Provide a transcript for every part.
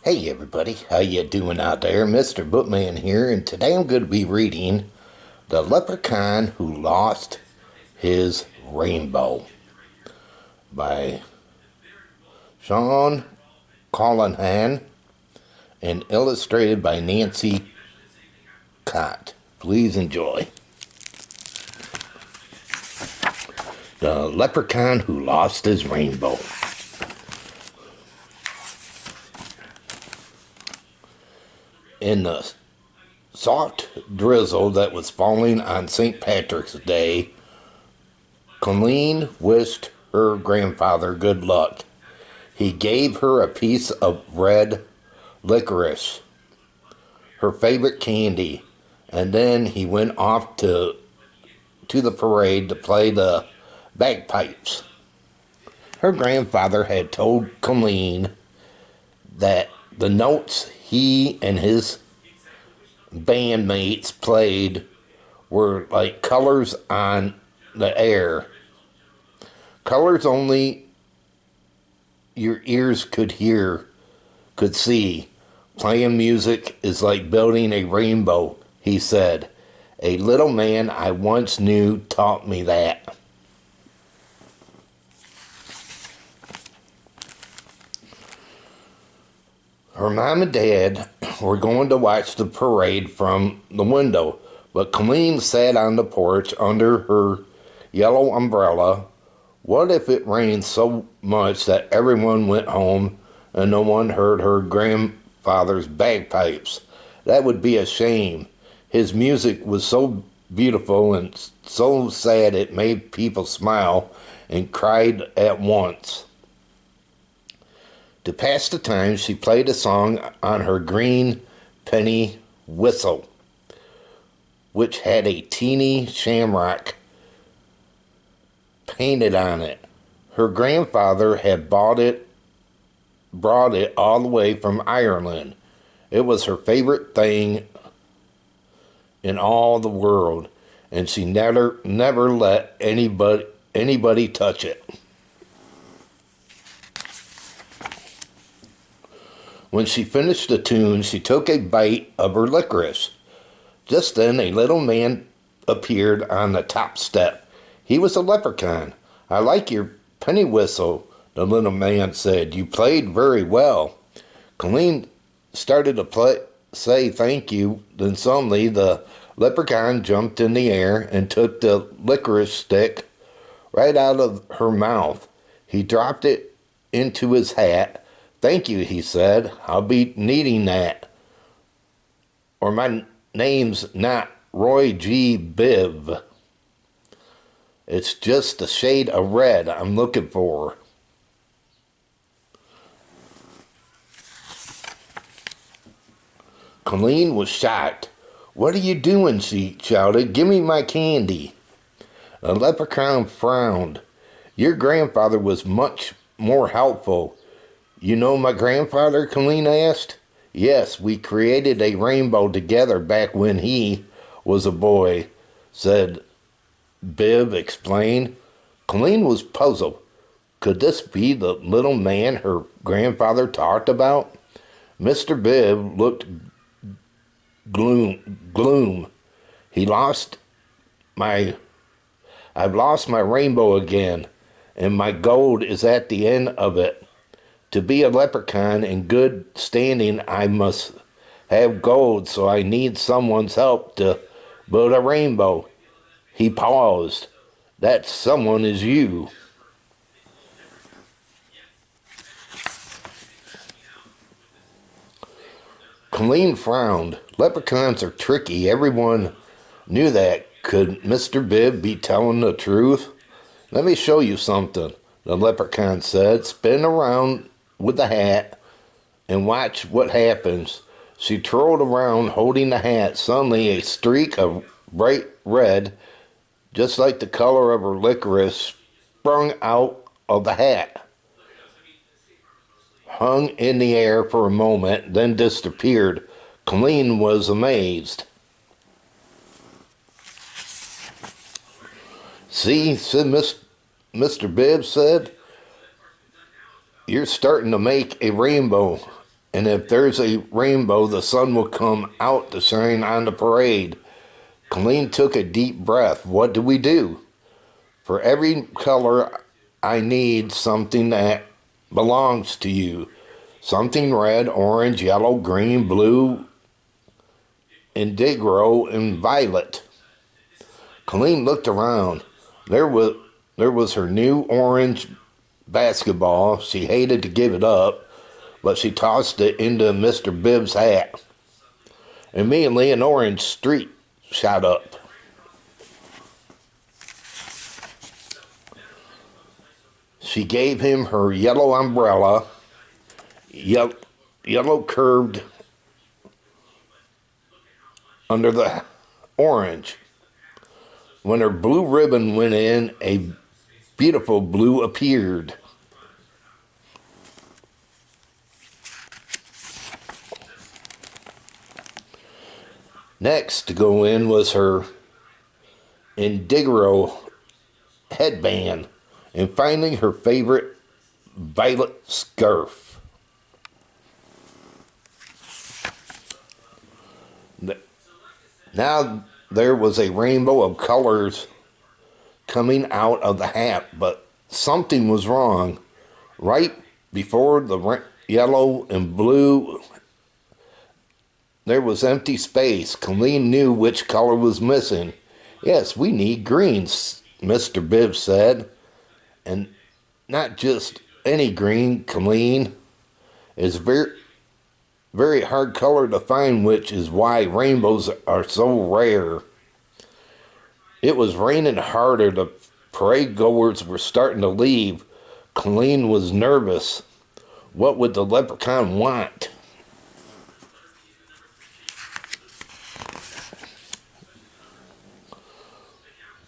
Hey everybody, how you doing out there? Mr. Bookman here, and today I'm going to be reading The Leprechaun Who Lost His Rainbow by Sean Callahan and illustrated by Nancy Cote. Please enjoy. The Leprechaun Who Lost His Rainbow. In the soft drizzle that was falling on St.Patrick's Day, Colleen wished her grandfather good luck. He gave her a piece of red licorice, her favorite candy, and then he went off to the parade to play the bagpipes. Her grandfather had told Colleen that the notes he and his bandmates played were like colors on the air. Colors only your ears could hear, could see. Playing music is like building a rainbow, he said. A little man I once knew taught me that. Her mom and dad were going to watch the parade from the window, but Colleen sat on the porch under her yellow umbrella. What if it rained so much that everyone went home and no one heard her grandfather's bagpipes? That would be a shame. His music was so beautiful and so sad it made people smile and cried at once. To pass the time, she played a song on her green penny whistle, which had a teeny shamrock painted on it. Her grandfather had brought it all the way from Ireland. It was her favorite thing in all the world, and she never let anybody touch it. When she finished the tune, she took a bite of her licorice. Just then, a little man appeared on the top step. He was a leprechaun. I like your penny whistle, the little man said. You played very well. Colleen started to say thank you. Then suddenly the leprechaun jumped in the air and took the licorice stick right out of her mouth. He dropped it into his hat. Thank you, he said. I'll be needing that. Or my name's not Roy G. Biv. It's just the shade of red I'm looking for. Colleen was shocked. What are you doing? She shouted. Give me my candy. The leprechaun frowned. Your grandfather was much more helpful. You know my grandfather? Colleen asked. Yes, we created a rainbow together back when he was a boy, said Biv explained. Colleen was puzzled. Could this be the little man her grandfather talked about? Mr. Biv looked gloom. I've lost my rainbow again, and my gold is at the end of it. To be a leprechaun in good standing, I must have gold, so I need someone's help to build a rainbow. He paused. That someone is you. Colleen frowned. Leprechauns are tricky. Everyone knew that. Could Mr. Bibb be telling the truth? Let me show you something, the leprechaun said. Spin around with the hat and watch what happens. She twirled around holding the hat. Suddenly a streak of bright red, just like the color of her licorice, sprung out of the hat, hung in the air for a moment, then disappeared. Colleen was amazed. See, said Mr. Bibb said, you're starting to make a rainbow And if there's a rainbow, the sun will come out to shine on the parade. Colleen took a deep breath. What do we do? For every color, I need something that belongs to you. Something red, orange, yellow, green, blue, indigo, and violet. Colleen looked around. There was her new orange basketball. She hated to give it up, but she tossed it into Mr. Bibb's hat. Immediately, an orange streak shot up. She gave him her yellow umbrella, yellow curved under the orange. When her blue ribbon went in, a beautiful blue appeared. Next to go in was her indigo headband, and finally her favorite violet scarf. Now there was a rainbow of colors coming out of the hat, but something was wrong. Right before the yellow and blue, there was empty space. Colleen knew which color was missing. Yes, we need greens, Mr. Bibb said. And not just any green, Colleen. It's very, very hard color to find, which is why rainbows are so rare. It was raining harder. The parade goers were starting to leave. Colleen was nervous. What would the leprechaun want?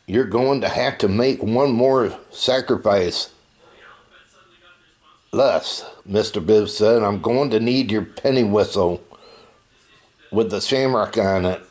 You're going to have to make one more sacrifice. Less, Mr. Bibb said. I'm going to need your penny whistle with the shamrock on it.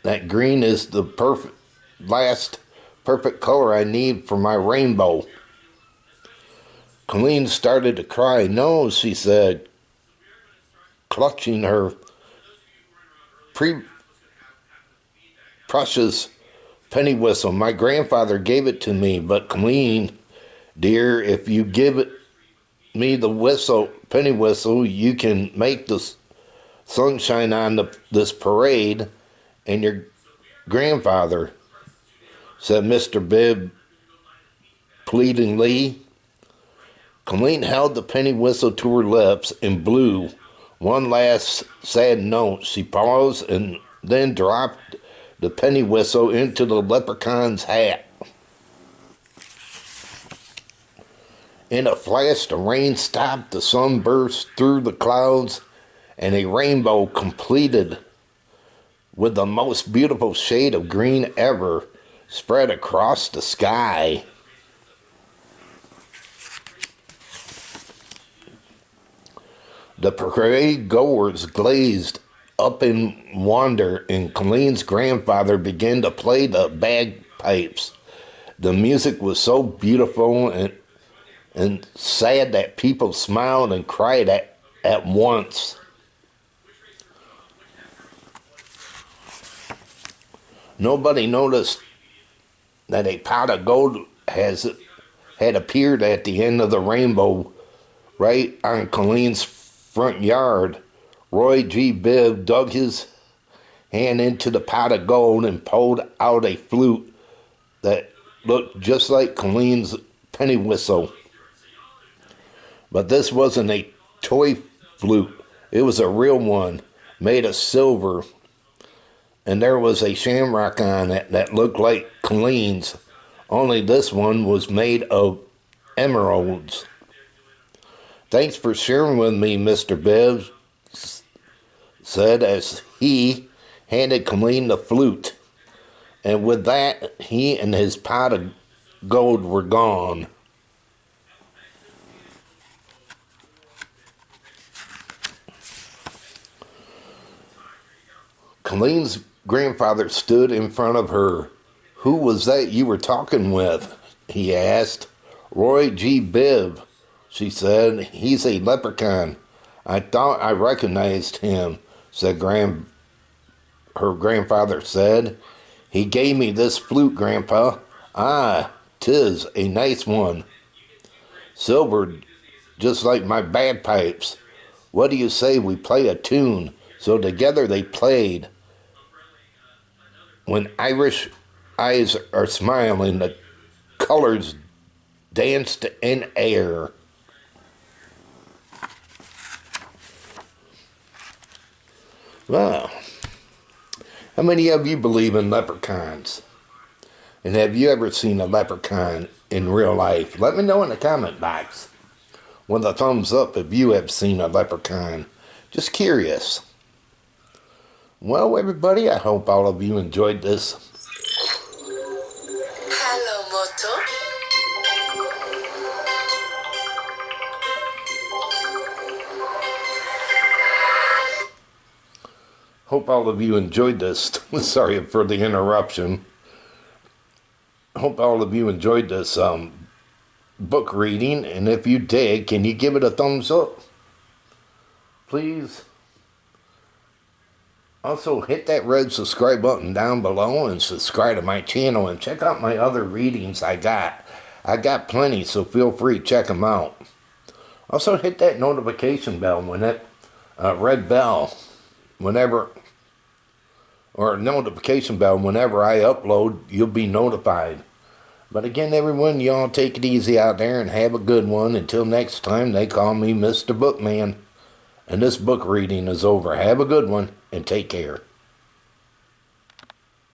That green is the last perfect color I need for my rainbow. Colleen started to cry. No, she said, clutching her precious penny whistle. My grandfather gave it to me, but Colleen, dear, if you give me the penny whistle, you can make the sunshine on this parade, and your grandfather, said Mr. Bibb pleadingly. Colleen held the penny whistle to her lips and blew one last sad note. She paused and then dropped the penny whistle into the leprechaun's hat. In a flash, the rain stopped, the sun burst through the clouds, and a rainbow completed with the most beautiful shade of green ever spread across the sky. The parade goers glazed up in wonder, and Colleen's grandfather began to play the bagpipes. The music was so beautiful and sad that people smiled and cried at once. Nobody noticed that a pot of gold had appeared at the end of the rainbow right on Colleen's front yard. Roy G. Bibb dug his hand into the pot of gold and pulled out a flute that looked just like Colleen's penny whistle. But this wasn't a toy flute. It was a real one, made of silver. And there was a shamrock on it that looked like Colleen's. Only this one was made of emeralds. Thanks for sharing with me, Mr. Bibb said as he handed Colleen the flute. And with that, he and his pot of gold were gone. Colleen's grandfather stood in front of her. Who was that you were talking with? He asked. Roy G. Bibb, she said. He's a leprechaun. I thought I recognized him, said her grandfather said. He gave me this flute, Grandpa. Ah, 'tis a nice one. Silvered, just like my bagpipes. What do you say we play a tune? So together they played. When Irish eyes are smiling, the colors danced in air. Wow. How many of you believe in leprechauns? And have you ever seen a leprechaun in real life? Let me know in the comment box with a thumbs up if you have seen a leprechaun. Just curious. Well, everybody, I hope all of you enjoyed this. Hello, Moto. Hope all of you enjoyed this. Sorry for the interruption. Hope all of you enjoyed this book reading. And if you did, can you give it a thumbs up? Please. Also, hit that red subscribe button down below and subscribe to my channel. And check out my other readings I got. I got plenty, so feel free to check them out. Also, hit that notification bell when that red bell, whenever, or notification bell whenever I upload, you'll be notified. But again, everyone, y'all take it easy out there and have a good one. Until next time, they call me Mr. Bookman. And this book reading is over. Have a good one and take care.